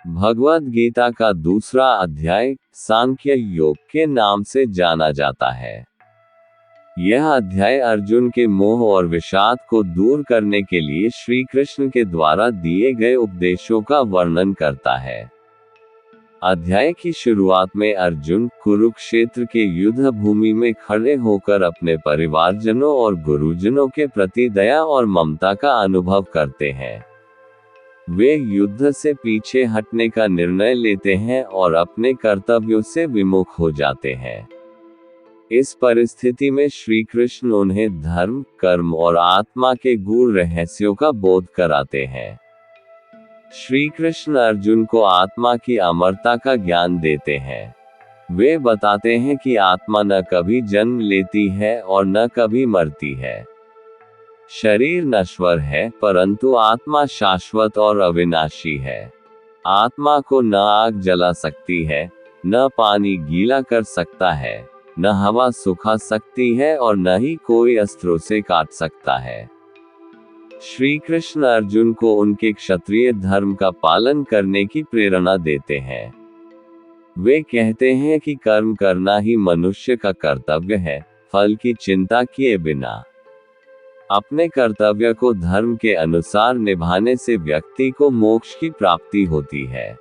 भगवद गीता का दूसरा अध्याय सांख्य योग के नाम से जाना जाता है। यह अध्याय अर्जुन के मोह और विषाद को दूर करने के लिए श्री कृष्ण के द्वारा दिए गए उपदेशों का वर्णन करता है। अध्याय की शुरुआत में अर्जुन कुरुक्षेत्र के युद्ध भूमि में खड़े होकर अपने परिवारजनों और गुरुजनों के प्रति दया और ममता का अनुभव करते हैं। वे युद्ध से पीछे हटने का निर्णय लेते हैं और अपने कर्तव्यों से विमुख हो जाते हैं। इस परिस्थिति में श्री कृष्ण उन्हें धर्म, कर्म और आत्मा के गूढ़ रहस्यों का बोध कराते हैं। श्री कृष्ण अर्जुन को आत्मा की अमरता का ज्ञान देते हैं। वे बताते हैं कि आत्मा न कभी जन्म लेती है और न कभी मरती है। शरीर नश्वर है, परंतु आत्मा शाश्वत और अविनाशी है। आत्मा को न आग जला सकती है, न पानी गीला कर सकता है, न हवा सुखा सकती है और न ही कोई अस्त्रों से काट सकता है। श्री कृष्ण अर्जुन को उनके क्षत्रिय धर्म का पालन करने की प्रेरणा देते हैं। वे कहते हैं कि कर्म करना ही मनुष्य का कर्तव्य है, फल की चिंता किए बिना। अपने कर्तव्य को धर्म के अनुसार निभाने से व्यक्ति को मोक्ष की प्राप्ति होती है।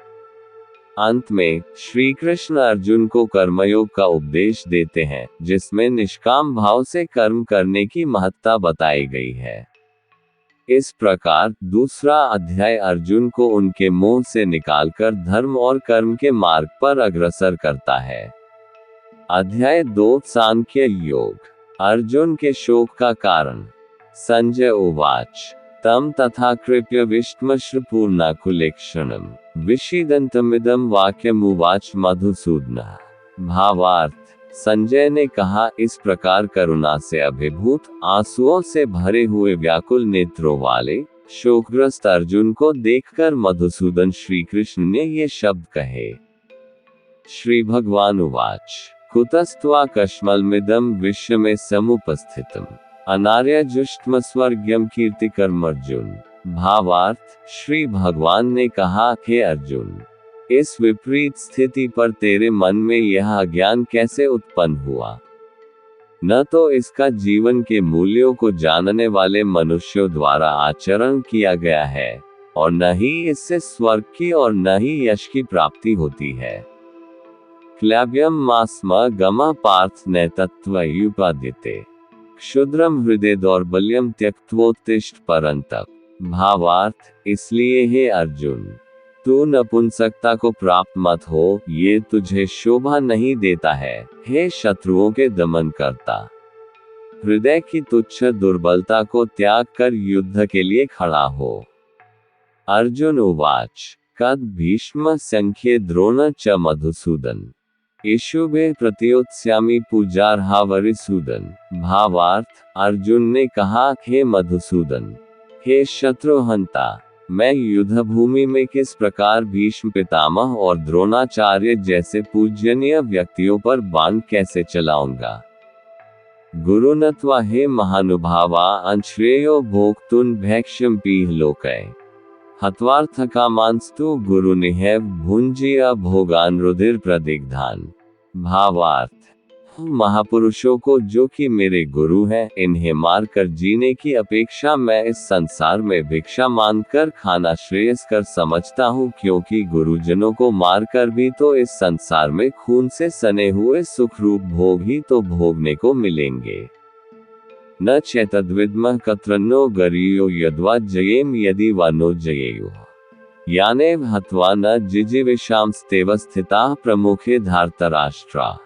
अंत में श्री कृष्ण अर्जुन को कर्मयोग का उपदेश देते हैं, जिसमें निष्काम भाव से कर्म करने की महत्ता बताई गई है। इस प्रकार दूसरा अध्याय अर्जुन को उनके मोह से निकालकर धर्म और कर्म के मार्ग पर अग्रसर करता है। अध्याय 2 सांख्य योग। अर्जुन के शोक का कारण। संजय उवाच तम तथा कृप्य विष्टमश्रुपूर्णाकुलेक्षणम विषीदन्तमिदं वाक्यमुवाच मधुसूदनः। भावार्थ। संजय ने कहा, इस प्रकार करुणा से अभिभूत, आंसुओं से भरे हुए व्याकुल नेत्रों वाले शोकग्रस्त अर्जुन को देखकर मधुसूदन श्री कृष्ण ने ये शब्द कहे। श्री भगवान उवाच कुतस्त्वा कश्मलमिदं विश्वमे समुपस्थितम् अनार्यजुष्टमस्वर्ग्यम कीर्तिकर्म अर्जुन। भावार्थ। श्री भगवान ने कहा, हे अर्जुन, इस विपरीत स्थिति पर तेरे मन में यह अज्ञान कैसे उत्पन्न हुआ? न तो इसका जीवन के मूल्यों को जानने वाले मनुष्यों द्वारा आचरण किया गया है, और न ही इससे स्वर्ग की और न ही यश की प्राप्ति होती है। क्लैब्यम मास्म गमा पार्थ नैतत्वयुपादिते क्षुद्रम हृदय दौर्बल्यम त्यक्त्वोत्तिष्ठ परंतप। भावार्थ। इसलिए हे अर्जुन, तू नपुंसकता को प्राप्त मत हो, ये तुझे शोभा नहीं देता है। हे शत्रुओं के दमन करता, हृदय की तुच्छ दुर्बलता को त्याग कर युद्ध के लिए खड़ा हो। अर्जुन उवाच कद भीष्म संख्ये द्रोण च मधुसूदन इशुभे प्रत्योत्स्यामि पूजार्हा वरिसूदन। भावार्थ। अर्जुन ने कहा, हे मधुसूदन, हे शत्रुहंता, मैं युद्ध भूमि में किस प्रकार भीष्म पितामह और द्रोणाचार्य जैसे पूजनीय व्यक्तियों पर बाण कैसे चलाऊंगा? गुरुनत्वा हे महानुभावा अंश्रेयो भोक्तुन भैक्ष्यम पीह लोकय हत्वार्थकामांस्तु गुरुनिहैव भुंजीय भोगान रुधिर प्रदिग्धान। भावार्थ। महापुरुषों को जो कि मेरे गुरु हैं, इन्हें मारकर जीने की अपेक्षा मैं इस संसार में भिक्षा मांगकर खाना श्रेयस्कर समझता हूँ, क्योंकि गुरुजनों को मारकर भी तो इस संसार में खून से सने हुए सुखरूप भोग ही तो भोगने को मिलेंगे। न चैतद्विद्मः कत्रन्नो गरीयो यद्वा जयेम यदि वा नो जयेयुः यानेव हत्वा न जिजीविषांस्तेव स्थिताः प्रमुखे धार्तराष्ट्राः।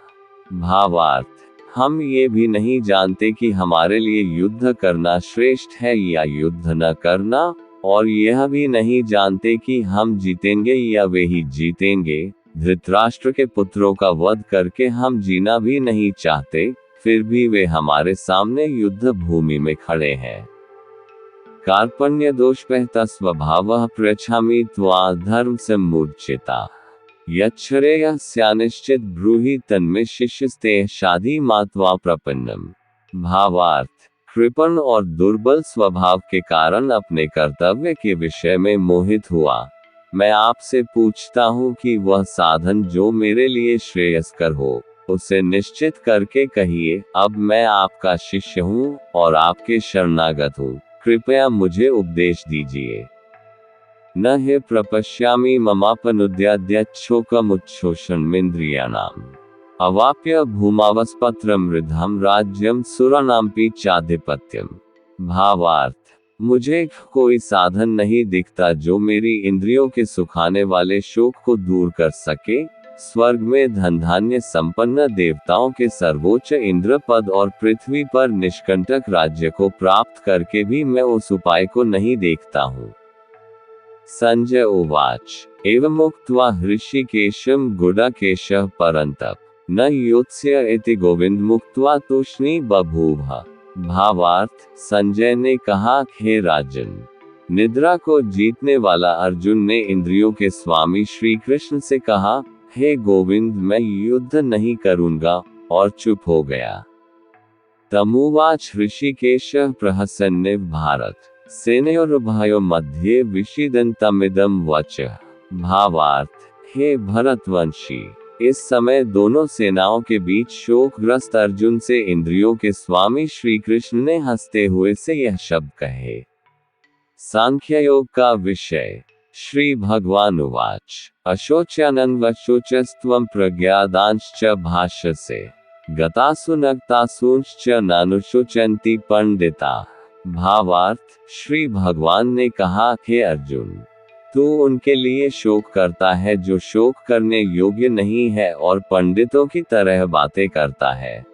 भावार्थ। हम ये भी नहीं जानते कि हमारे लिए युद्ध करना श्रेष्ठ है या युद्ध न करना, और यह भी नहीं जानते कि हम जीतेंगे या वे ही जीतेंगे। धृतराष्ट्र के पुत्रों का वध करके हम जीना भी नहीं चाहते, फिर भी वे हमारे सामने युद्ध भूमि में खड़े हैं। कार्पण्य दोषपहता स्वभावः पृच्छामि त्वा धर्म सम्मूर्छिता यच्छ्रेयः स्यानिश्चित ब्रूहि तन्मे शिष्यस्ते शाधि मात्वा प्रपन्नम। भावार्थ। कृपण और दुर्बल स्वभाव के कारण अपने कर्तव्य के विषय में मोहित हुआ, मैं आपसे पूछता हूँ कि वह साधन जो मेरे लिए श्रेयस्कर हो, उसे निश्चित करके कहिए। अब मैं आपका शिष्य हूँ और आपके शरणागत हूँ, कृपया मुझे उपदेश दीजिए। न हे प्रपश्यामि ममापनुद्याद्यच्छोकमुच्छोषणमिन्द्रियाणाम् अवाप्य भूमावस्पत्र मृधम राज्यम सुराणाम्पि चाधिपत्यम। भावार्थ, मुझे कोई साधन नहीं दिखता जो मेरी इंद्रियों के सुखाने वाले शोक को दूर कर सके। स्वर्ग में धन धान्य संपन्न देवताओं के सर्वोच्च इंद्र पद और पृथ्वी पर निष्कंटक राज्य को प्राप्त करके भी मैं उस उपाय को नहीं देखता हूँ। संजय उवाच एवमुक्त्वा हृषिकेशं गुडाकेशः परन्तप न योत्स्य इति गोविंद मुक्त्वा तूष्णी बभूव। भावार्थ, संजय ने कहा, हे राजन, निद्रा को जीतने वाला अर्जुन ने इंद्रियों के स्वामी श्री कृष्ण से कहा, हे गोविंद, मैं युद्ध नहीं करूंगा, और चुप हो गया। तमुवाच ऋषिकेशः प्रहसन्निव भारत सेनयोरुभयो मध्ये विषीदन्तमिदं वचः। भावार्थ, हे भरतवंशी, इस समय दोनों सेनाओं के बीच शोकग्रस्त अर्जुन से इंद्रियों के स्वामी श्री कृष्ण ने हंसते हुए से यह शब्द कहे। सांख्य योग का विषय। श्री भगवान उवाच अशोच्यानन्वशोचस्त्वं प्रज्ञादांश्च भाष्यसे गतासु नक्तासूंश्च नानुशोचन्ति पंडिता। भावार्थ, श्री भगवान ने कहा, हे अर्जुन, तू उनके लिए शोक करता है जो शोक करने योग्य नहीं है और पंडितों की तरह बातें करता है।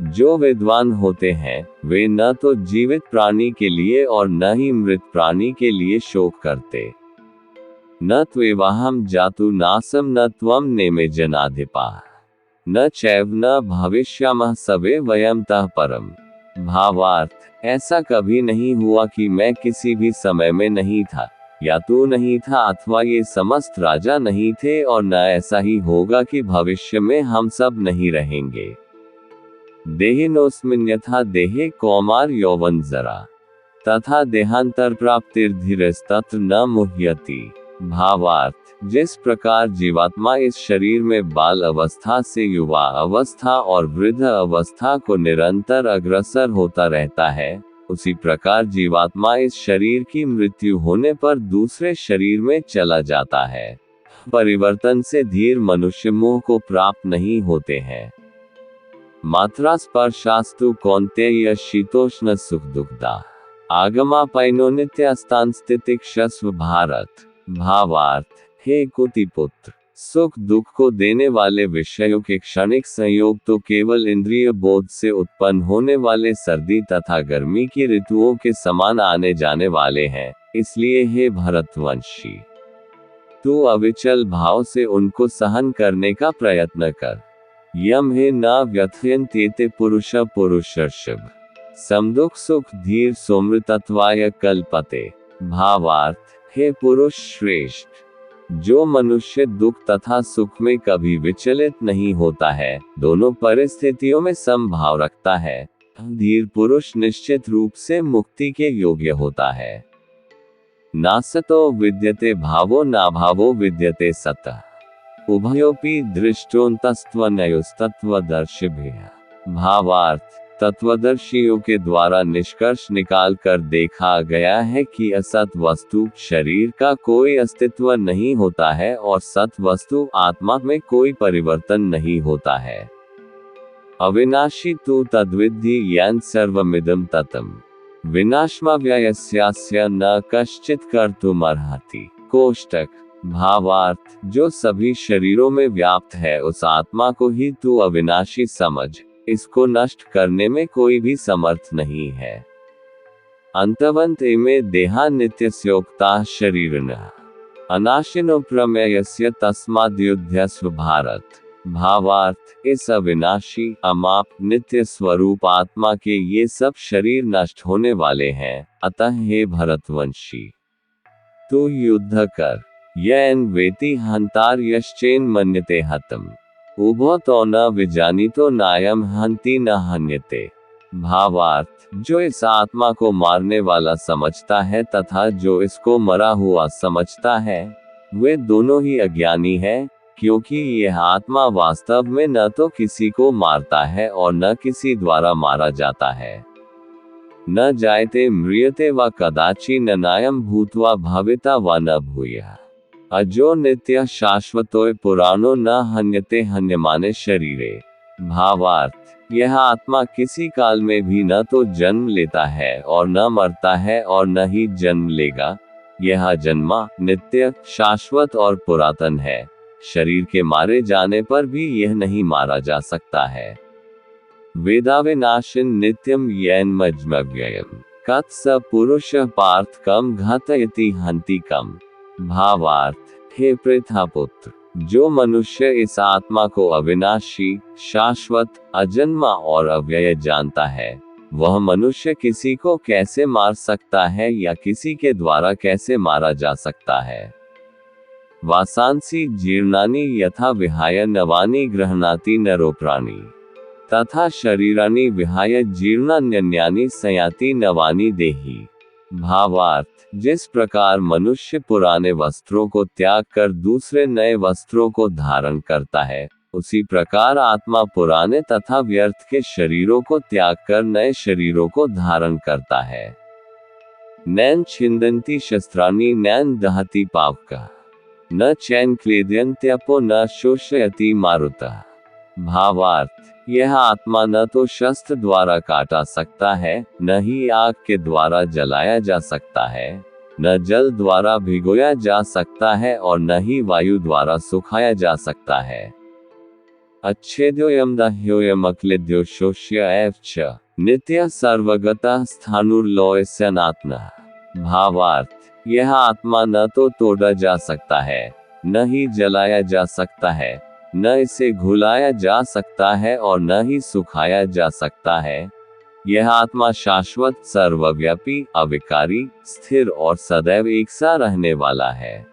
जो विद्वान होते हैं वे न तो जीवित प्राणी के लिए और न ही मृत प्राणी के लिए शोक करते। न त्वेवाहं जातु नासम न त्वं नेमे जनाधिपा न चैव न भविष्यामः सवे वयं तः परम। भावार्थ, ऐसा कभी नहीं हुआ कि मैं किसी भी समय में नहीं था, या तू नहीं था, अथवा ये समस्त राजा नहीं थे, और न ऐसा ही होगा कि भविष्य में हम सब नहीं रहेंगे। देहिनोऽस्मिन् यथा देहे कौमार यौवन जरा तथा देहांतर प्राप्तिर्धीरस्तत्र न मुह्यति। भावार्थ, जिस प्रकार जीवात्मा इस शरीर में बाल अवस्था से युवा अवस्था और वृद्ध अवस्था को निरंतर अग्रसर होता रहता है, उसी प्रकार जीवात्मा इस शरीर की मृत्यु होने पर दूसरे शरीर में चला जाता है। परिवर्तन से धीर मनुष्य मोह को प्राप्त नहीं होते हैं। मात्रा स्पर्शास्तु कौन्तेय शीतोष्ण सुख दुखदा आगमापैनो नित्यास्तांस्तितिक्षस्व भारत। भावार्थ, हे कुतिपुत्र, सुख दुख को देने वाले विषयों के क्षणिक संयोग तो केवल इंद्रिय बोध से उत्पन्न होने वाले सर्दी तथा गर्मी की ऋतुओं के समान आने जाने वाले हैं। इसलिए हे भरतवंशी, तू अविचल भाव से उनको सहन करने का प्रयत्न कर। यम हे न व्यथयन्त्येते पुरुष पुरुषर्षभ समदुख सुख धीर सोमृतत्वाय कल्पते। भावार्थ, हे पुरुष श्रेष्ठ, जो मनुष्य दुख तथा सुख में कभी विचलित नहीं होता है, दोनों परिस्थितियों में समभाव रखता है, धीर पुरुष निश्चित रूप से मुक्ति के योग्य होता है। नासतो विद्यते भावो नाभावो विद्यते सतः उभयोपि दृष्टोन्तस्त्वनयोस्तत्वदर्शिभिः। भावार्थ, तत्वदर्शियों के द्वारा निष्कर्ष निकाल कर देखा गया है कि असत वस्तु शरीर का कोई अस्तित्व नहीं होता है और सत वस्तु आत्मा में कोई परिवर्तन नहीं होता है। अविनाशी तु तद्विद्धि येन सर्वमिदं ततम् विनाशमव्ययस्यास्य न कश्चित् कर्तुमर्हति। कोष्टक। भावार्थ, जो सभी शरीरों में व्याप्त है उस आत्मा को ही तू अविनाशी समझ, इसको नष्ट करने में कोई भी समर्थ नहीं है। अंतवंत इमे देहा नित्यस्योक्ताः शरीरिणः अनाशिनो प्रमेयस्य तस्माद्युध्यस्व भारत। भावार्थ, इस अविनाशी अमाप नित्य स्वरूप आत्मा के ये सब शरीर नष्ट होने वाले हैं, अतः हे भरतवंशी, तू युद्ध कर। येन वेति हन्तार्यश्चेन मन्यते हतम् उभो तो न विजानीतो नायम हन्ति न हन्यते। भावार्थ, जो इस आत्मा को मारने वाला समझता है तथा जो इसको मरा हुआ समझता है, वे दोनों ही अज्ञानी हैं, क्योंकि यह आत्मा वास्तव में न तो किसी को मारता है और न किसी द्वारा मारा जाता है। न जायते म्रियते व कदाचि न नायं भूत्वा भविता व न भूयः। अजो नित्य शाश्वतोय पुराणो न हन्यते हन्यमाने शरीरे। भावार्थ, यह आत्मा किसी काल में भी न तो जन्म लेता है और न मरता है और न ही जन्म लेगा। यह अजन्मा, नित्य, शाश्वत और पुरातन है। शरीर के मारे जाने पर भी यह नहीं मारा जा सकता है। वेदाविनाशिन नित्यम येन मज्मव्ययम् कत् स पुरुषः पार्थ कम घातयति हन्ति कम। भावार्थ, हे पृथापुत्र, जो मनुष्य इस आत्मा को अविनाशी, शाश्वत, अजन्मा और अव्यय जानता है, वह मनुष्य किसी को कैसे मार सकता है या किसी के द्वारा कैसे मारा जा सकता है। वासांसि जीर्णानि यथा विहाय नवानि गृह्णाति नरोप्राणि तथा शरीरानि विहाय जीर्णान्यन्यानि संयाति नवानि देहि। भावार्थ, जिस प्रकार मनुष्य पुराने वस्त्रों को त्याग कर दूसरे नए वस्त्रों को धारण करता है, उसी प्रकार आत्मा पुराने तथा व्यर्थ के शरीरों को त्याग कर नए शरीरों को धारण करता है। नैन छिन्दन्ति शस्त्राणि नैन दहति पावकः न चैन क्लेदयन्त्यपो न शोषयति मारुतः। भावार्थ, यह आत्मा न तो शस्त्र द्वारा काटा सकता है, न ही आग के द्वारा जलाया जा सकता है, न जल द्वारा भिगोया जा सकता है और न ही वायु द्वारा सुखाया जा सकता है। अच्छेद्योयम दह्योयम अक्लेद्यो शोष्य एव च नित्य सर्वगतः स्थाणुर्लोयस्यनात्मनः। भावार्थ, यह आत्मा न तो तोड़ा जा सकता है, न ही जलाया जा सकता है, न इसे घुलाया जा सकता है और न ही सुखाया जा सकता है। यह आत्मा शाश्वत, सर्वव्यापी, अविकारी, स्थिर और सदैव एक सा रहने वाला है।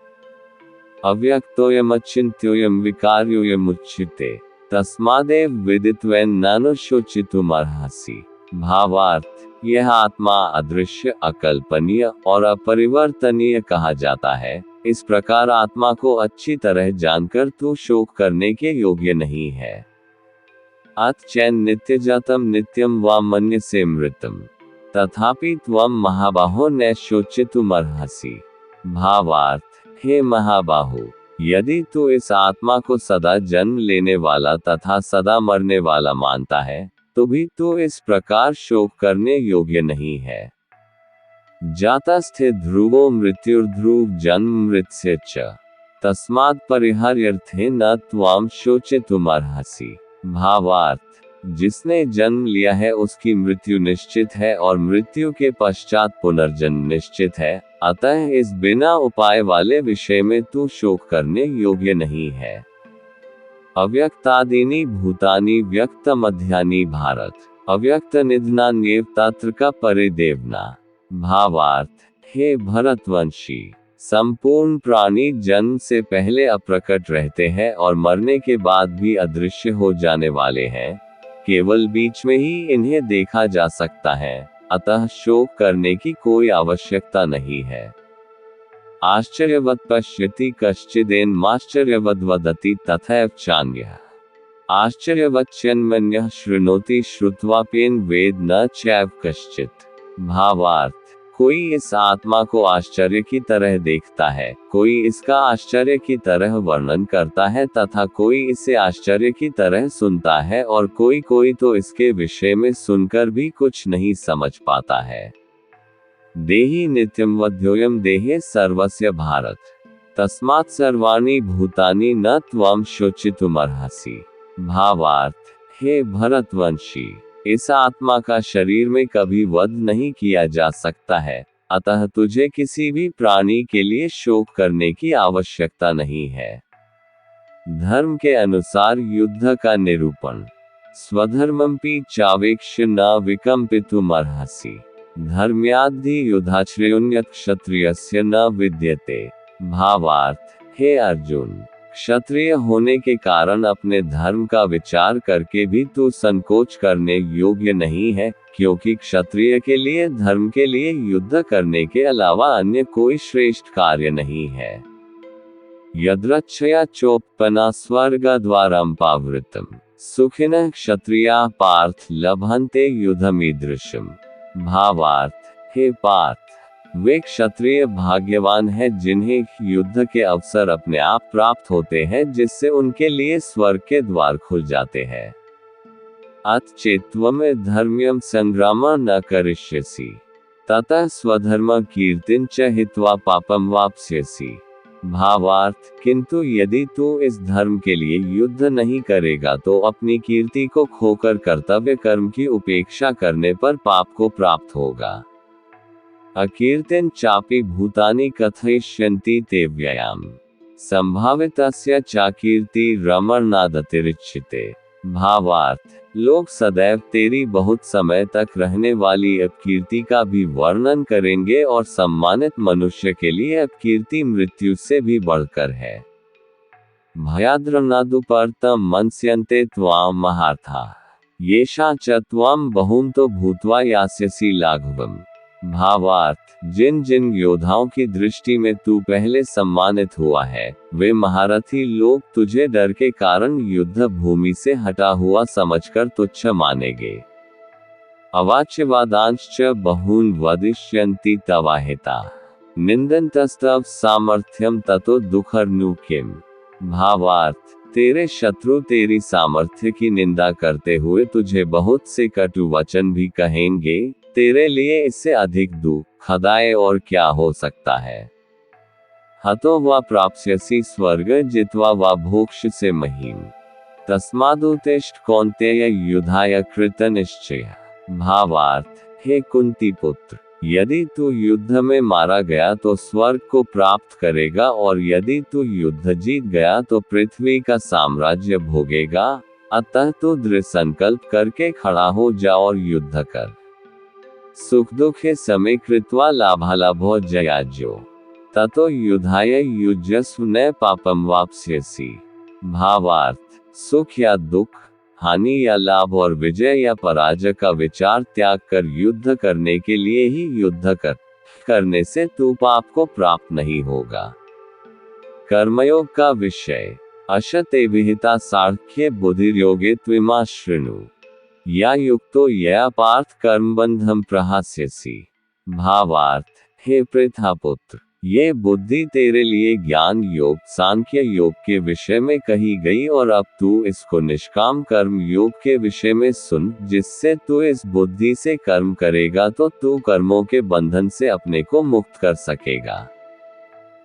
अव्यक्तोयम अचिन्त्योयम विकार्योयम उच्यते तस्मादेव विदित्वेन नानुशोचितुमर्हसि। भावार्थ, यह आत्मा अदृश्य, अकल्पनीय और अपरिवर्तनीय कहा जाता है। इस प्रकार आत्मा को अच्छी तरह जानकर तू शोक करने के योग्य नहीं है। अत चैन नित्यजातम नित्यम व मन्यसे मृतम तथापि त्वं महाबाहो न शोचितुमर्हसि। भावार्थ, हे महाबाहु, यदि तू इस आत्मा को सदा जन्म लेने वाला तथा सदा मरने वाला मानता है, तो भी तू इस प्रकार शोक करने योग्य नहीं है। जातस्थे ध्रुवो मृत्युर्ध्रुव जन्म मृत्स्य च तस्मात् परिहार्यर्थे न त्वां शोचितुमर्हसि। भावार्थ, जिसने जन्म लिया है उसकी मृत्यु निश्चित है और मृत्यु के पश्चात पुनर्जन्म निश्चित है, अतः इस बिना उपाय वाले विषय में तू शोक करने योग्य नहीं है। अव्यक्तादीनि भूतानि व्यक्त मध्यानि भारत अव्यक्त निधनान्येव तत्र का परिदेवना। भावार्थ, हे भरतवंशी, संपूर्ण प्राणी जन्म से पहले अप्रकट रहते हैं और मरने के बाद भी अदृश्य हो जाने वाले हैं, केवल बीच में ही इन्हें देखा जा सकता है, अतः शोक करने की कोई आवश्यकता नहीं है। आश्चर्यवत् पश्यति कश्चिदेनमाश्चर्यवद् वदति तथैव चान्यः आश्चर्यवच्चन्मन्यः शृणोति श्रुत्वाप्येन वेद न चैव कश्चित्। भावार्थ, कोई इस आत्मा को आश्चर्य की तरह देखता है, कोई इसका आश्चर्य की तरह वर्णन करता है तथा कोई इसे आश्चर्य की तरह सुनता है और कोई तो इसके विषय में सुनकर भी कुछ नहीं समझ पाता है। देहि नित्यं वध्योयम देहे सर्वस्य भारत तस्मात् सर्वाणि भूतानि न त्वं शोचितुमर्हसि। भावार्थ, हे भरतवंशी, इस आत्मा का शरीर में कभी वध नहीं किया जा सकता है, अतः तुझे किसी भी प्राणी के लिए शोक करने की आवश्यकता नहीं है। धर्म के अनुसार युद्ध का निरूपण। स्वधर्मंपि चावेक्ष्य न विकम्पितुमर्हसि धर्म्याद्धि युद्धाश्रयोन्यत् क्षत्रियस्य न विद्यते। भावार्थ, हे अर्जुन, क्षत्रिय होने के कारण अपने धर्म का विचार करके भी तू संकोच करने योग्य नहीं है, क्योंकि क्षत्रिय के लिए धर्म के लिए युद्ध करने के अलावा अन्य कोई श्रेष्ठ कार्य नहीं है। यद्रच्छया चोपपना स्वर्गद्वारं पावृतम सुखिनः क्षत्रियाः पार्थ लभन्ते युद्धमीदृशम। भावार्थ, हे पार्थ, वे क्षत्रिय भाग्यवान हैं जिन्हें युद्ध के अवसर अपने आप प्राप्त होते हैं, जिससे उनके लिए स्वर्ग के द्वार खुल जाते हैं। अत चेत्त्वम धर्म्यम संग्राम न करिष्यसि ततः स्वधर्म कीर्तिं च हित्वा पापम वाप्स्यसि। भावार्थ, किंतु यदि तू इस धर्म के लिए युद्ध नहीं करेगा तो अपनी कीर्ति को खोकर कर्तव्य कर्म की उपेक्षा करने पर पाप को प्राप्त होगा। अकीर्तिं चापि भूतानि कथयिष्यन्ति ते व्ययाम संभावितस्य चाकीर्ति रमणनादतिरिच्यते। भावार्थ, लोग सदैव तेरी बहुत समय तक रहने वाली अपकीर्ति का भी वर्णन करेंगे और सम्मानित मनुष्य के लिए अपकीर्ति मृत्यु से भी बढ़कर है। भयाद्रनादुपर्तम मनस्यन्ते त्वां महार्था येषा च त्वां बहुमतो भूत्वा यास्यसि लाघवम्। भावार्थ, जिन जिन योद्धाओं की दृष्टि में तू पहले सम्मानित हुआ है, वे महारथी लोग तुझे डर के कारण युद्ध भूमि से हटा हुआ समझकर तुच्छ मानेंगे। अवाच्यवादांश्च बहून् वदिष्यन्ति तवाहिता निन्दन्तस्तव सामर्थ्यम ततो दुःखर्नु किम्। भावार्थ, तेरे शत्रु तेरी सामर्थ्य की निंदा करते हुए तुझे बहुत से कटु वचन भी कहेंगे, तेरे लिए इससे अधिक दुखदायक और क्या हो सकता है। हतो वा प्राप्स्यसि स्वर्ग जित्वा वा भोक्ष्यसे महीम् तस्मादुत्तिष्ठ कौन्तेय युद्धाय कृतनिश्चयः। भावार्थ, हे कुंती पुत्र, यदि तू युद्ध में मारा गया तो स्वर्ग को प्राप्त करेगा और यदि तू युद्ध जीत गया तो पृथ्वी का साम्राज्य भोगेगा। अतः तू दृढ़ संकल्प करके खड़ा हो जा और युद्ध कर। सुख दुखे समे कृत्वा लाभालाभो जयाज्यो ततो युद्धाय युज्यस्व न पापम वाप्स्यसि। भावार्थ, सुख या दुख, हानि या लाभ और विजय या पराजय का विचार त्याग कर युद्ध करने के लिए ही युद्ध करने से तू पाप को प्राप्त नहीं होगा। कर्मयोग का विषय अशते विहिता सार्थक्य बुद्धिर्योगे त्विमा शृणु या युक्तो यया पार्थ कर्मबंधम प्रहास्यसि। भावार्थ, हे पृथापुत्र, ये बुद्धि तेरे लिए ज्ञान योग सांख्य योग के विषय में कही गई और अब तू इसको निष्काम कर्म योग के विषय में सुन, जिससे तू इस बुद्धि से कर्म करेगा तो तू कर्मों के बंधन से अपने को मुक्त कर सकेगा।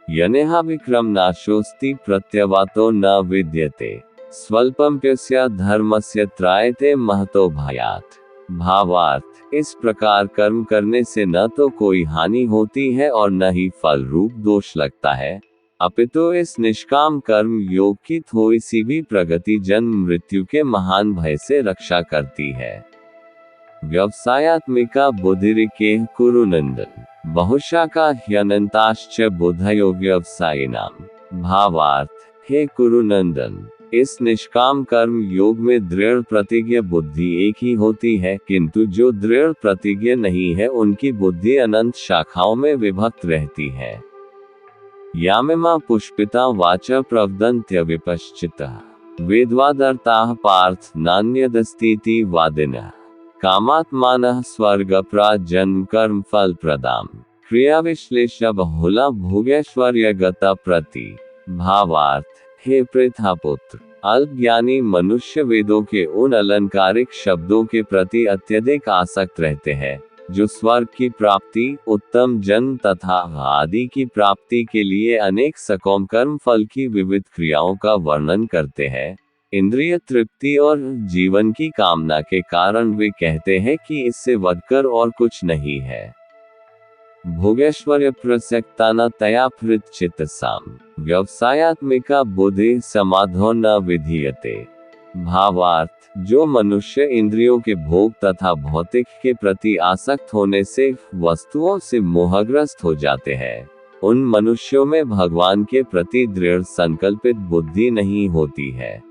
यनेहा विक्रम नाशोस्ति प्रत्यवातो न विद्यते स्वल्पम्प्यस्य धर्मस्य त्रायते महतो भयात्। भावार्थ, इस प्रकार कर्म करने से न तो कोई हानि होती है और न ही फल रूप दोष लगता है, अपितु इस निष्काम कर्म योग की थोड़ी सी भी प्रगति जन्म मृत्यु के महान भय से रक्षा करती है। व्यवसायात्मिका बुद्धिरिके कुरुनंदन बहुशाखा ह्यनंताश्च बुद्धयो व्यवसायिनाम। भावार्थ, हे कुरुनंदन, इस निष्काम कर्म योग में दृढ़ प्रतिज्ञ बुद्धि एक ही होती है, किंतु जो दृढ़ प्रतिज्ञ नहीं है उनकी बुद्धि अनंत शाखाओं में विभक्त रहती है। यामिमा पुष्पिता वाचा प्रवदन्त्य विपश्चितः वेद्वादर्ताः पार्थ नान्यदस्तीति वादिनः कामात्मानः स्वर्गप्रा जन्म कर्म फल प्रदाम क्रियाविश्लेष बहुला भोगैश्वर्यगता प्रति। भावार्थ, हे पृथापुत्र, अल्पज्ञानी मनुष्य वेदों के उन अलंकारिक शब्दों के प्रति अत्यधिक आसक्त रहते हैं, जो स्वर्ग की प्राप्ति, उत्तम जन्म तथा आदि की प्राप्ति के लिए अनेक सकोम कर्म फल की विविध क्रियाओं का वर्णन करते हैं। इंद्रिय तृप्ति और जीवन की कामना के कारण वे कहते हैं कि इससे बढ़कर और कुछ नहीं है। भोगैश्वर्य प्रसक्ताना तया चित्तसाम व्यवसायात्मिका बुद्धि समाधो न विधीयते। भावार्थ, जो मनुष्य इंद्रियों के भोग तथा भौतिक के प्रति आसक्त होने से वस्तुओं से मोहग्रस्त हो जाते हैं, उन मनुष्यों में भगवान के प्रति दृढ़ संकल्पित बुद्धि नहीं होती है।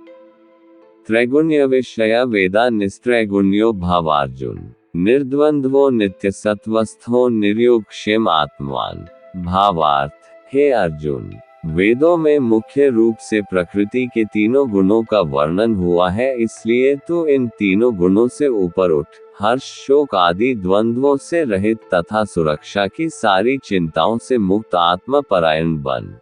त्रैगुण्य विषया वेदा निस्त्रैगुण्यो भावार्जुन निर्द्वंद्वो नित्य सत्वस्थो निर्योगक्षेम आत्मवान। भावार्थ, हे अर्जुन, वेदों में मुख्य रूप से प्रकृति के तीनों गुणों का वर्णन हुआ है, इसलिए तू इन तीनों गुणों से ऊपर उठ, हर्ष शोक आदि द्वंद्वों से रहित तथा सुरक्षा की सारी चिंताओं से मुक्त आत्मपरायण बन।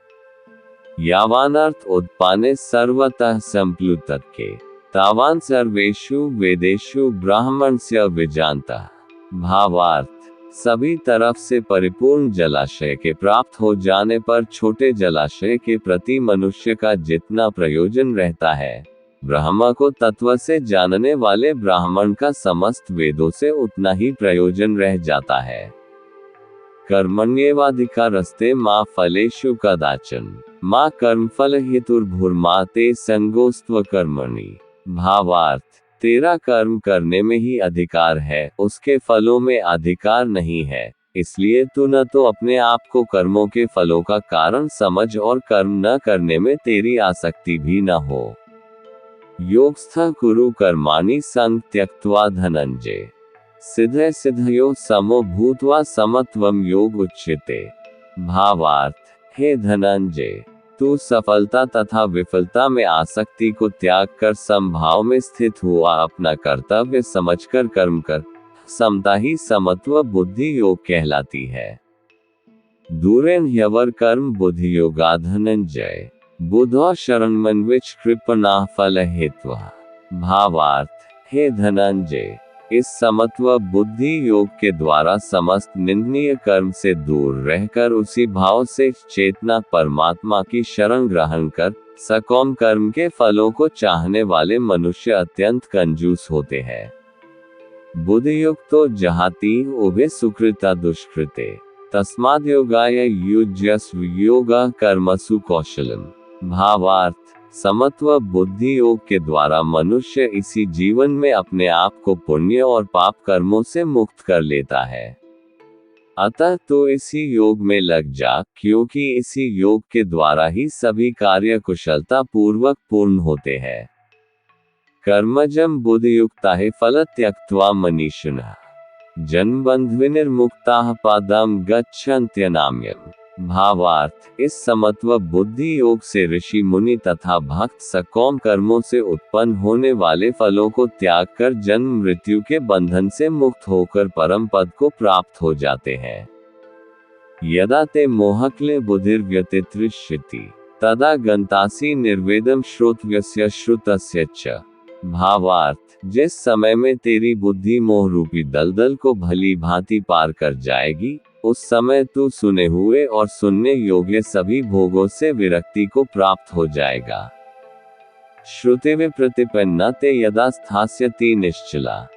यावानर्थ उत्पाने सर्वतः संप्लुतके तावान सर्वेषु वेदेषु ब्राह्मणस्य विजानतः। भावार्थ, सभी तरफ से परिपूर्ण जलाशय के प्राप्त हो जाने पर छोटे जलाशय के प्रति मनुष्य का जितना प्रयोजन रहता है, ब्रह्म को तत्व से जानने वाले ब्राह्मण का समस्त वेदों से उतना ही प्रयोजन रह जाता है। कर्मण्येवाधिकारस्ते मा फलेषु कदाचन मा कर्मफल हेतुर्भुर्मा ते संगोस्त्व कर्मणि। भावार्थ, तेरा कर्म करने में ही अधिकार है, उसके फलों में अधिकार नहीं है, इसलिए तू न तो अपने आप को कर्मों के फलों का कारण समझ और कर्म न करने में तेरी आसक्ति भी न हो। योगस्थः कुरु कर्माणि संग त्यक्त्वा धनंजय सिद्धे सिद्धयो समो भूत्वा समत्वम योग उच्यते। भावार्थ, हे धनंजय, तू सफलता तथा विफलता में आसक्ति को त्याग कर समभाव में स्थित हुआ अपना कर्तव्य समझकर कर्म कर, समता ही समत्व बुद्धि योग कहलाती है। दूरेन ह्यवर कर्म बुद्धि योगा धनंजय बुधो शरणमन्विच कृपणा फल हेत्वा। भावार्थ, हे धनंजय, इस समत्व बुद्धि योग के द्वारा समस्त निंदनीय कर्म से दूर रहकर उसी भाव से चेतना परमात्मा की शरण ग्रहण कर, सकौम कर्म के फलों को चाहने वाले मनुष्य अत्यंत कंजूस होते हैं। बुद्धियुक्तो जहाति उभे सुकृता दुष्कृते तस्माद् योगाय युज्यस्व योगा कर्मसु कौशलम। भावार्थ, समत्व बुद्धि योग के द्वारा मनुष्य इसी जीवन में अपने आप को पुण्य और पाप कर्मों से मुक्त कर लेता है। अतः तो इसी योग में लग जा, क्योंकि इसी योग के द्वारा ही सभी कार्य कुशलता पूर्वक पूर्ण होते हैं। कर्मजं बुद्धियुक्ताः फल त्यक्त्वा मनीषिणः जन्मबन्धविनिर्मुक्ताः पादं गच्छन्त्यनाम्यम्। भावार्थ, इस समत्व बुद्धि योग से ऋषि मुनि तथा भक्त सकौम कर्मों से उत्पन्न होने वाले फलों को त्याग कर जन्म मृत्यु के बंधन से मुक्त होकर परम पद को प्राप्त हो जाते हैं। यदा ते मोहक्ले बुद्धिर्व्यतितृष्यति तदा गन्तासि निर्वेदम श्रोतव्यस्य श्रुतस्य च। भावार्थ, जिस समय में तेरी बुद्धि मोह रूपी दलदल को भली भांति पार कर जाएगी, उस समय तू सुने हुए और सुनने योग्य सभी भोगों से विरक्ति को प्राप्त हो जाएगा। श्रुतिवे प्रतिपन्ना ते यदा स्थास्यति निश्चला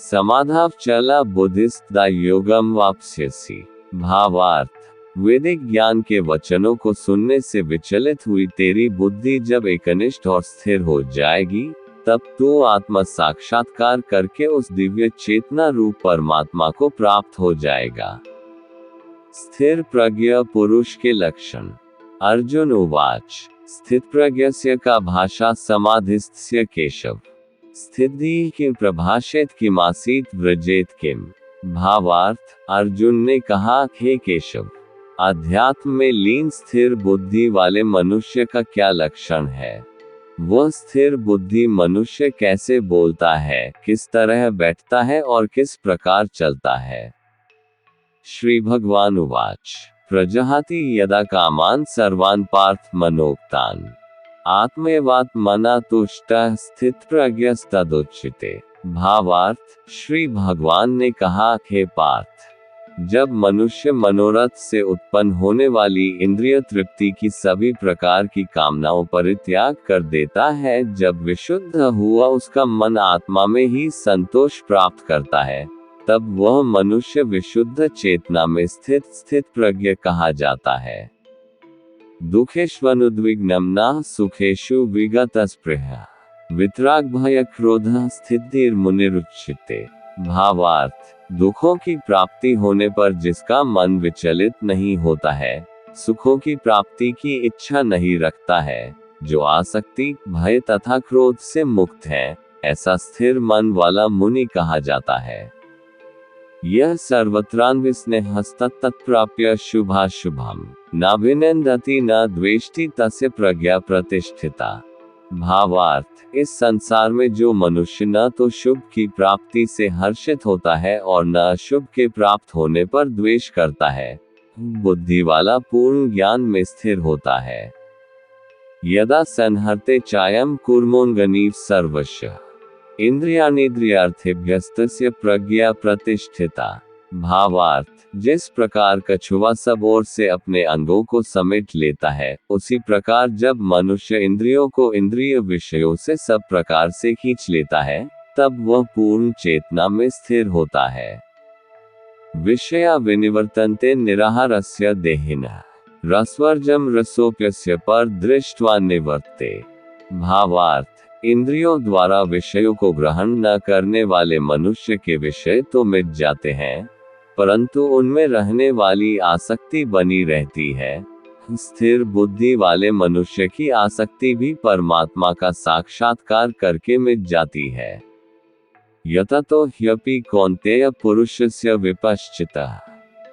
समाधावचला बुद्धिस्तदा योगम वाप्स्यसि। भावार्थ, वैदिक ज्ञान के वचनों को सुनने से विचलित हुई तेरी बुद्धि जब एकनिष्ठ और स्थिर हो जाएगी, तब तू आत्म साक्षात्कार करके उस दिव्य चेतना रूप परमात्मा को प्राप्त हो जाएगा। स्थिर प्रज्ञ पुरुष के लक्षण। अर्जुन उवाच स्थित प्रज्ञस्य का भाषा समाधिस्थस्य केशव स्थिति किम प्रभाषेत किमासीत व्रजेत किम। भावार्थ, अर्जुन ने कहा, हे केशव, अध्यात्म में लीन स्थिर बुद्धि वाले मनुष्य का क्या लक्षण है? वह स्थिर बुद्धि मनुष्य कैसे बोलता है, किस तरह बैठता है और किस प्रकार चलता है? श्री भगवान उवाच प्रजहाति यदा कामान सर्वान् पार्थ मनोक्तान् आत्मैवात्मना तुष्टः स्थितप्रज्ञस्तदुच्यते। भावार्थ, श्री भगवान ने कहा, हे पार्थ, जब मनुष्य मनोरथ से उत्पन्न होने वाली इंद्रिय तृप्ति की सभी प्रकार की कामनाओं परित्याग कर देता है, जब विशुद्ध हुआ उसका मन आत्मा में ही संतोष प्राप्त करता है, तब वह मनुष्य विशुद्ध चेतना में स्थित प्रज्ञ कहा जाता है। दुखेष्वनुद्विग्नं न सुखेषु विगतस्पृहः वितराग भय क्रोधः स्थितिर्मुनिरुच्यते। भावार्थ, दुखों की प्राप्ति होने पर जिसका मन विचलित नहीं होता है, सुखों की प्राप्ति की इच्छा नहीं रखता है, जो आसक्ति, भय तथा क्रोध से मुक्त है, ऐसा स्थिर मन वाला मुनि कहा जाता है। यह सर्वत्रान्विस्नेहस्तत्प्राप्य शुभाशुभम नाभिनन्दति न द्वेष्टि तस्य प्रज्ञा प्रतिष्ठिता। भावार्थ, इस संसार में जो मनुष्य न तो शुभ की प्राप्ति से हर्षित होता है और न अशुभ के प्राप्त होने पर द्वेष करता है, बुद्धि वाला पूर्ण ज्ञान में स्थिर होता है। यदा संहर्ते चायं कूर्मोऽन्गनीव सर्वस्य इंद्रियाणीन्द्रियार्थेभ्यस्तस्य प्रज्ञा प्रतिष्ठिता। भावार्थ, जिस प्रकार कछुआ सब ओर से अपने अंगों को समेट लेता है, उसी प्रकार जब मनुष्य इंद्रियों को इंद्रिय विषयों से सब प्रकार से खींच लेता है, तब वह पूर्ण चेतना में स्थिर होता है। विषया विनिवर्तन्ते निराहारस्य देहिनः रसवर्जम रसोप्यस्य पर दृष्ट्वा निवर्ते। भावार्थ, इंद्रियों द्वारा विषयों को ग्रहण न करने वाले मनुष्य के विषय तो मिट जाते हैं, परंतु उनमें रहने वाली आसक्ति बनी रहती है। स्थिर बुद्धि वाले मनुष्य की आसक्ति भी परमात्मा का साक्षात्कार करके मिट जाती है। यततो ह्यपि कौन्तेय पुरुषस्य विपश्चितः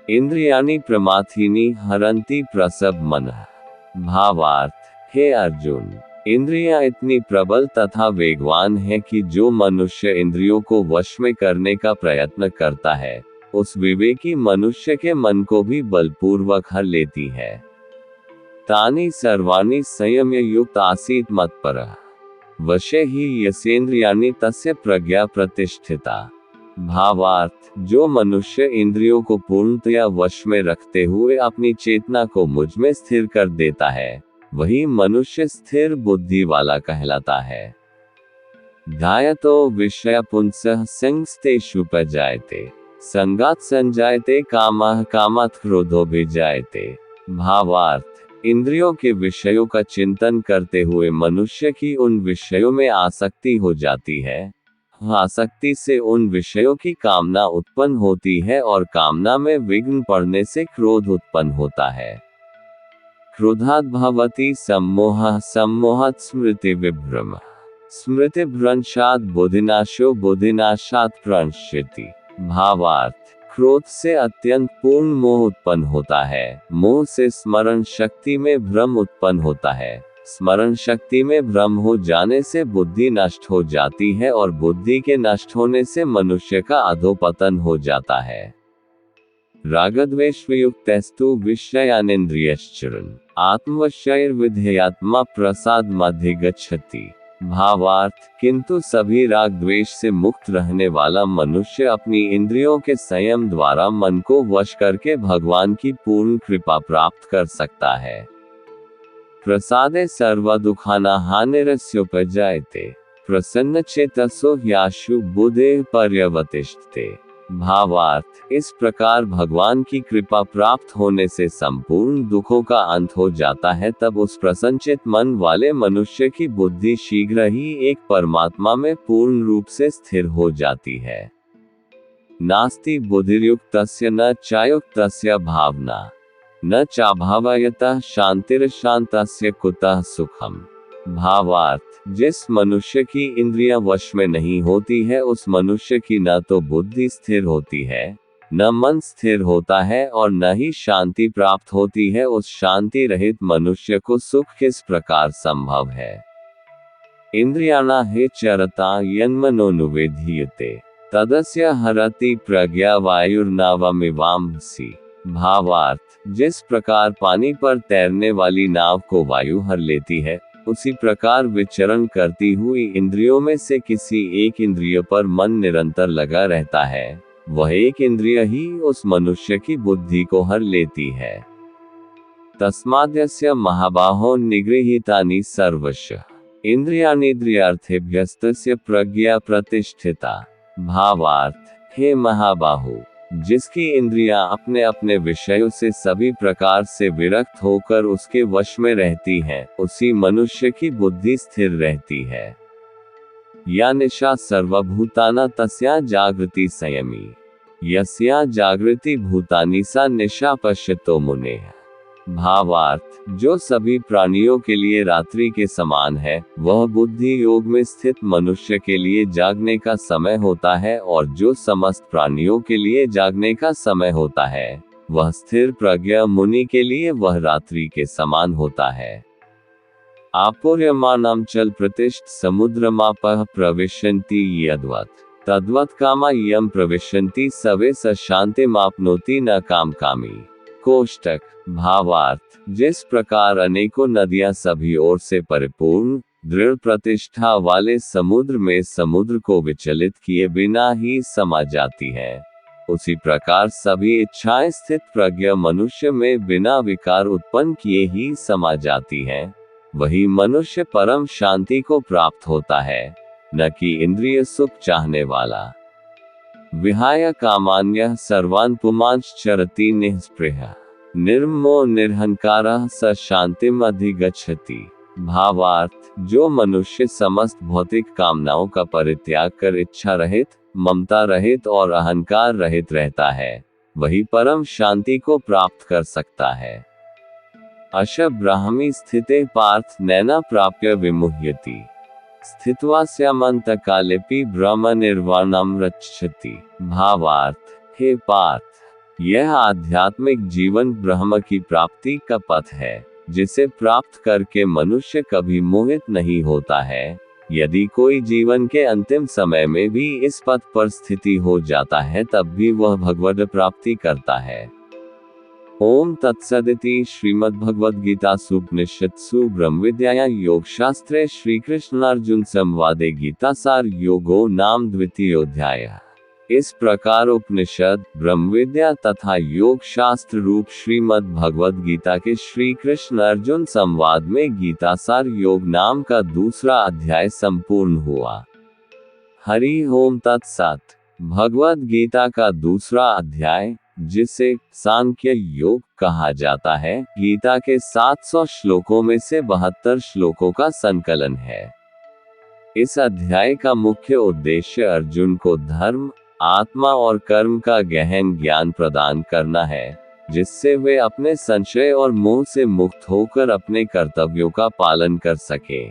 इंद्रियाणि प्रमाथीनि हरन्ति प्रसभ मनः। भावार्थ, हे अर्जुन, इंद्रियां इतनी प्रबल तथा वेगवान है कि जो मनुष्य इंद्रियों को वश में करने का प्रयत्न करता है, उस विवेकी मनुष्य के मन को भी बलपूर्वक हर लेती है। तानि सर्वाणि संयम्य युक्त आसीत् मत्परः वशे हि यस्येन्द्रियाणि तस्य प्रज्ञा प्रतिष्ठिता। भावार्थ, जो मनुष्य इंद्रियों को पूर्णतया वश में रखते हुए अपनी चेतना को मुझ में स्थिर कर देता है, वही मनुष्य स्थिर बुद्धि वाला कहलाता है। ध्यायतो विषय पुंसः संगस्तेषुपजायते संगात् संजायते कामः कामात् क्रोधोऽभिजायते। भावार्थ, इंद्रियों के विषयों का चिंतन करते हुए मनुष्य की उन विषयों में आसक्ति हो जाती है। आसक्ति से उन विषयों की कामना उत्पन्न होती है और कामना में विघ्न पड़ने से क्रोध उत्पन्न होता है। क्रोधात् भवति सम्मोहः सम्मोहात् स्मृति विभ्रमः स्मृतिभ्रंशात् बुद्धिनाशो बुद्धिनाशात् प्रणश्यति। भावार्थ, क्रोध से अत्यंत पूर्ण मोह उत्पन्न होता है, मोह से स्मरण शक्ति में भ्रम उत्पन्न होता है, स्मरण शक्ति में भ्रम हो जाने से बुद्धि नष्ट हो जाती है और बुद्धि के नष्ट होने से मनुष्य का अधोपतन हो जाता है। रागद्वेषवियुक्तस्तु विषयानिन्द्रियश्चरन् आत्मवश्यैर्विधेयात्मा प्रसादमधिगच्छति। भावार्थ, किंतु सभी राग द्वेष से मुक्त रहने वाला मनुष्य अपनी इंद्रियों के संयम द्वारा मन को वश करके भगवान की पूर्ण कृपा प्राप्त कर सकता है। प्रसादे सर्वदुःखानां हानिरस्योपजायते प्रसन्नचेतसो ह्याशु बुद्धेः पर्यवतिष्ठते। भावार्थ, इस प्रकार भगवान की कृपा प्राप्त होने से संपूर्ण दुखों का अंत हो जाता है, तब उस प्रसन्नचित मन वाले मनुष्य की बुद्धि शीघ्र ही एक परमात्मा में पूर्ण रूप से स्थिर हो जाती है। नास्ति बुद्धिर्युक्तस्य न चायुक्तस्य भावना न चाभावयतः शांतिर्शान्तस्य कुतः सुखम। भावार्थ, जिस मनुष्य की इंद्रियां वश में नहीं होती है, उस मनुष्य की न तो बुद्धि स्थिर होती है, न मन स्थिर होता है और न ही शांति प्राप्त होती है। उस शांति रहित मनुष्य को सुख किस प्रकार संभव है। इंद्रियाणा हे चरता यन्मनोनुविधीयते तदस्य हरति प्रज्ञा वायुर्नावमिवाम्भसि। भावार्थ, जिस प्रकार पानी पर तैरने वाली नाव को वायु हर लेती है, उसी प्रकार विचरण करती हुई इंद्रियों में से किसी एक इंद्रिय पर मन निरंतर लगा रहता है, वह एक इंद्रिय ही उस मनुष्य की बुद्धि को हर लेती है। तस्माद्यस्य महाबाहो निगृहीतानि सर्वशः इंद्रियाणीन्द्रियार्थेभ्यस्तस्य प्रज्ञा प्रतिष्ठिता। भावार्थ, हे महाबाहु, जिसकी इंद्रियां अपने अपने विषयों से सभी प्रकार से विरक्त होकर उसके वश में रहती हैं, उसी मनुष्य की बुद्धि स्थिर रहती है। या निशा सर्वभूताना तस्या जागृति संयमी यस्या जागृति भूतानि सा निशा पश्यतो मुनेः। भावार्थ, जो सभी प्राणियों के लिए रात्रि के समान है, वह बुद्धि योग में स्थित मनुष्य के लिए जागने का समय होता है, और जो समस्त प्राणियों के लिए जागने का समय होता है, वह स्थिर प्रज्ञा मुनि के लिए वह रात्रि के समान होता है। आपूर्यमाणं चल प्रतिष्ठ समुद्रमापः प्रविशन्ति यद्वत् तद्वत् कामा यं प्रविशन्ति सवे स शान्तिमाप्नोति न कामकामी। कोष्टक। भावार्थ, जिस प्रकार अनेकों नदियां सभी ओर से परिपूर्ण दृढ़ प्रतिष्ठा वाले समुद्र में समुद्र को विचलित किए बिना ही समा जाती है, उसी प्रकार सभी इच्छाएं स्थित प्रज्ञ मनुष्य में बिना विकार उत्पन्न किए ही समा जाती हैं। वही मनुष्य परम शांति को प्राप्त होता है, न कि इंद्रिय सुख चाहने वाला। विहाय कामान्यः सर्वान् पुमांश्चरति निःस्पृहः निर्ममो निरहंकारः स शांतिम् अधिगच्छति। भावार्थ, जो मनुष्य समस्त भौतिक कामनाओं का परित्याग कर इच्छा रहित, ममता रहित और अहंकार रहित रहता है, वही परम शांति को प्राप्त कर सकता है। अश ब्राह्मी स्थिते पार्थ नैना प्राप्य विमुह्यति स्थित्वा स्यामन्तकालेपि ब्रह्म निर्वाणं रक्षति। भावार्थ, हे पार्थ, यह आध्यात्मिक जीवन ब्रह्म की प्राप्ति का पथ है, जिसे प्राप्त करके मनुष्य कभी मोहित नहीं होता है। यदि कोई जीवन के अंतिम समय में भी इस पथ पर स्थिति हो जाता है, तब भी वह भगवद प्राप्ति करता है। ओम तत्सदिति श्रीमद्भगवद्गीतासु उपनिषत्सु ब्रह्मविद्यायां योगशास्त्रे श्रीकृष्णार्जुन संवादे गीतासार योगो नाम द्वितीयोऽध्यायः। इस प्रकार उपनिषद, ब्रह्मविद्या तथा योग शास्त्र रूप श्रीमद् भगवद गीता के श्री कृष्ण अर्जुन संवाद में गीतासार योग नाम का दूसरा अध्याय संपूर्ण हुआ। हरि ओम तत्सत्। भगवद गीता का दूसरा अध्याय, जिसे सांख्य योग कहा जाता है, गीता के 700 श्लोकों में से 72 श्लोकों का संकलन है। इस अध्याय का मुख्य उद्देश्य अर्जुन को धर्म, आत्मा और कर्म का गहन ज्ञान प्रदान करना है, जिससे वे अपने संशय और मोह से मुक्त होकर अपने कर्तव्यों का पालन कर सके।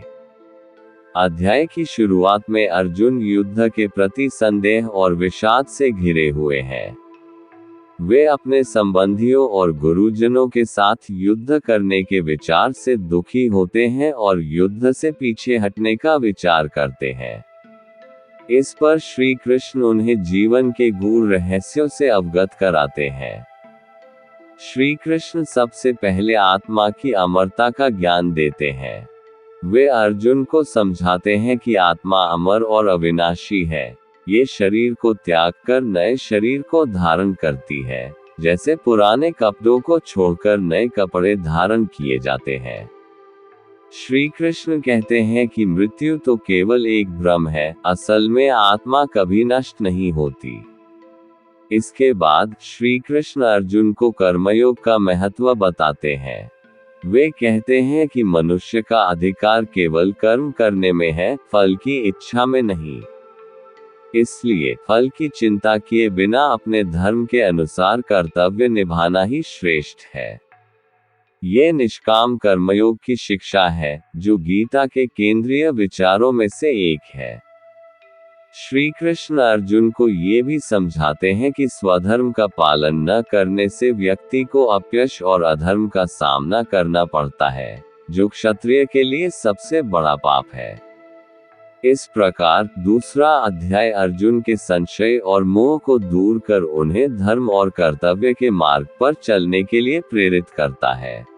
अध्याय की शुरुआत में अर्जुन युद्ध के प्रति संदेह और विषाद से घिरे हुए हैं। वे अपने संबंधियों और गुरुजनों के साथ युद्ध करने के विचार से दुखी होते हैं और युद्ध से पीछे हटने का विचार करते हैं। इस पर श्री कृष्ण उन्हें जीवन के गूढ़ रहस्यों से अवगत कराते हैं। श्री कृष्ण सबसे पहले आत्मा की अमरता का ज्ञान देते हैं। वे अर्जुन को समझाते हैं कि आत्मा अमर और अविनाशी है। ये शरीर को त्याग कर नए शरीर को धारण करती है, जैसे पुराने कपड़ों को छोड़कर नए कपड़े धारण किए जाते हैं। श्री कृष्ण कहते हैं कि मृत्यु तो केवल एक भ्रम है, असल में आत्मा कभी नष्ट नहीं होती। इसके बाद श्री कृष्ण अर्जुन को कर्मयोग का महत्व बताते हैं। वे कहते हैं कि मनुष्य का अधिकार केवल कर्म करने में है, फल की इच्छा में नहीं। इसलिए फल की चिंता किए बिना अपने धर्म के अनुसार कर्तव्य निभाना ही श्रेष्ठ है। ये निष्काम कर्मयोग की शिक्षा है, जो गीता के केंद्रीय विचारों में से एक है। श्री कृष्ण अर्जुन को ये भी समझाते हैं कि स्वधर्म का पालन न करने से व्यक्ति को अपयश और अधर्म का सामना करना पड़ता है, जो क्षत्रिय के लिए सबसे बड़ा पाप है। इस प्रकार दूसरा अध्याय अर्जुन के संशय और मोह को दूर कर उन्हें धर्म और कर्तव्य के मार्ग पर चलने के लिए प्रेरित करता है।